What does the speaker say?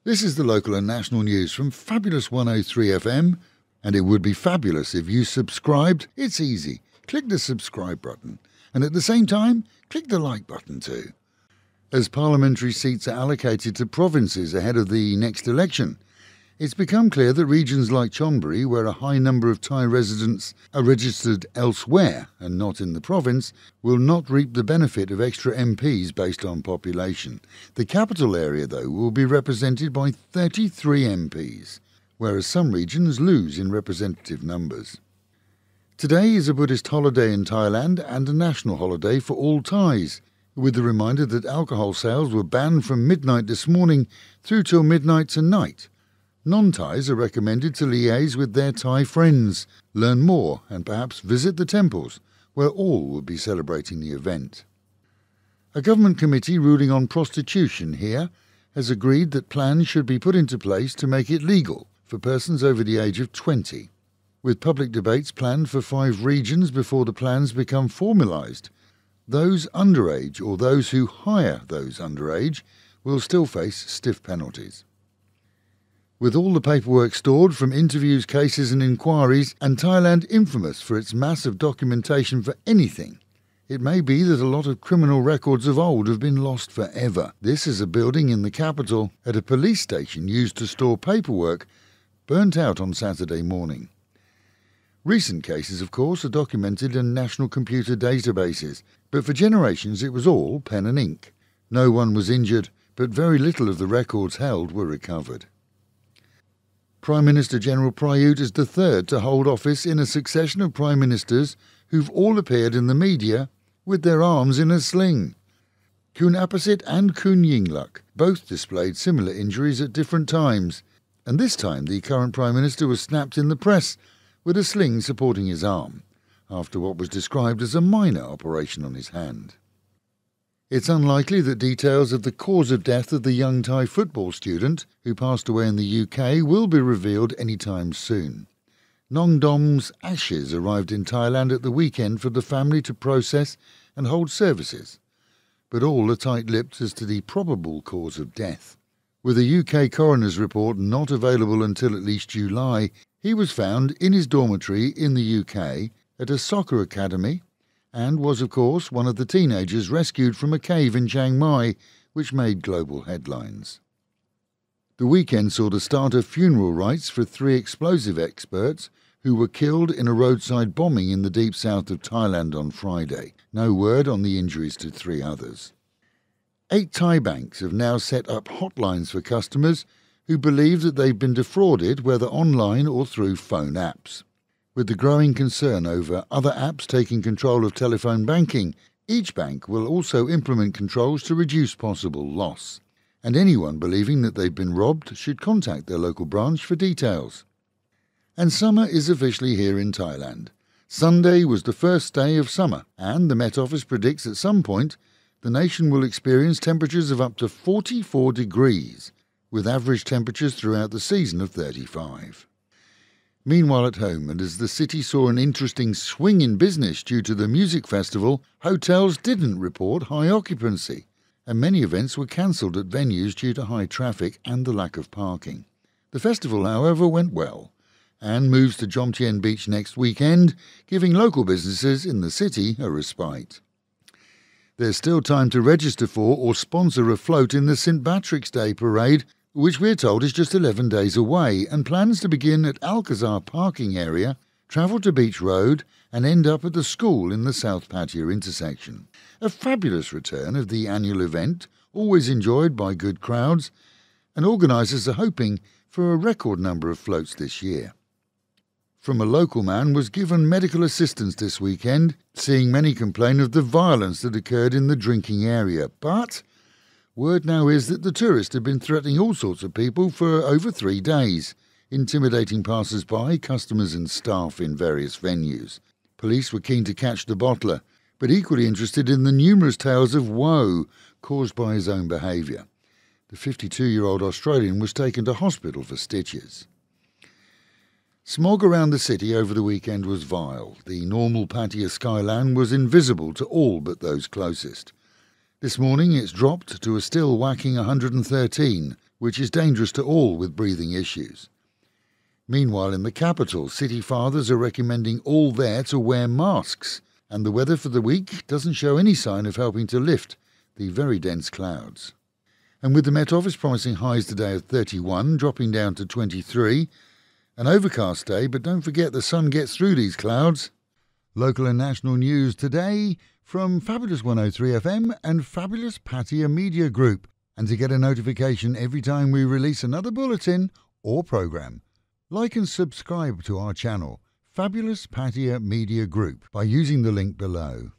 This is the local and national news from Fabulous 103 FM, and it would be fabulous if you subscribed. It's easy. Click the subscribe button, and at the same time, click the like button too. As parliamentary seats are allocated to provinces ahead of the next election, it's become clear that regions like Chonburi, where a high number of Thai residents are registered elsewhere and not in the province, will not reap the benefit of extra MPs based on population. The capital area, though, will be represented by 33 MPs, whereas some regions lose in representative numbers. Today is a Buddhist holiday in Thailand and a national holiday for all Thais, with the reminder that alcohol sales were banned from midnight this morning through till midnight tonight. Non-Thais are recommended to liaise with their Thai friends, learn more and perhaps visit the temples, where all will be celebrating the event. A government committee ruling on prostitution here has agreed that plans should be put into place to make it legal for persons over the age of 20, with public debates planned for 5 regions before the plans become formalised. Those underage or those who hire those underage will still face stiff penalties. With all the paperwork stored from interviews, cases and inquiries, and Thailand infamous for its massive documentation for anything, it may be that a lot of criminal records of old have been lost forever. This is a building in the capital at a police station used to store paperwork, burnt out on Saturday morning. Recent cases, of course, are documented in national computer databases, but for generations it was all pen and ink. No one was injured, but very little of the records held were recovered. Prime Minister General Prayuth is the third to hold office in a succession of Prime Ministers who've all appeared in the media with their arms in a sling. Kun Apasit and Kun Yingluck both displayed similar injuries at different times, and this time the current Prime Minister was snapped in the press with a sling supporting his arm, after what was described as a minor operation on his hand. It's unlikely that details of the cause of death of the young Thai football student who passed away in the UK will be revealed anytime soon. Nong Dom's ashes arrived in Thailand at the weekend for the family to process and hold services, but all are tight-lipped as to the probable cause of death. With a UK coroner's report not available until at least July, he was found in his dormitory in the UK at a soccer academy and was, of course, one of the teenagers rescued from a cave in Chiang Mai, which made global headlines. The weekend saw the start of funeral rites for 3 explosive experts who were killed in a roadside bombing in the deep south of Thailand on Friday. No word on the injuries to 3 others. 8 Thai banks have now set up hotlines for customers who believe that they've been defrauded, whether online or through phone apps. With the growing concern over other apps taking control of telephone banking, each bank will also implement controls to reduce possible loss. And anyone believing that they've been robbed should contact their local branch for details. And summer is officially here in Thailand. Sunday was the first day of summer, and the Met Office predicts at some point the nation will experience temperatures of up to 44 degrees, with average temperatures throughout the season of 35. Meanwhile at home, and as the city saw an interesting swing in business due to the music festival, hotels didn't report high occupancy, and many events were cancelled at venues due to high traffic and the lack of parking. The festival, however, went well, and moves to Jomtien Beach next weekend, giving local businesses in the city a respite. There's still time to register for or sponsor a float in the St Patrick's Day parade, which we're told is just 11 days away, and plans to begin at Alcazar parking area, travel to Beach Road and end up at the school in the South Pattaya intersection. A fabulous return of the annual event, always enjoyed by good crowds, and organisers are hoping for a record number of floats this year. From a local man was given medical assistance this weekend, seeing many complain of the violence that occurred in the drinking area, but word now is that the tourist had been threatening all sorts of people for over 3 days, intimidating passers-by, customers and staff in various venues. Police were keen to catch the bottler, but equally interested in the numerous tales of woe caused by his own behaviour. The 52-year-old Australian was taken to hospital for stitches. Smog around the city over the weekend was vile. The normal Pattaya skyline was invisible to all but those closest. This morning it's dropped to a still whacking 113, which is dangerous to all with breathing issues. Meanwhile, in the capital, city fathers are recommending all there to wear masks, and the weather for the week doesn't show any sign of helping to lift the very dense clouds. And with the Met Office promising highs today of 31, dropping down to 23, an overcast day, but don't forget the sun gets through these clouds. Local and national news today from Fabulous 103 FM and Fabulous Pattaya Media Group. And to get a notification every time we release another bulletin or programme, like and subscribe to our channel, Fabulous Pattaya Media Group, by using the link below.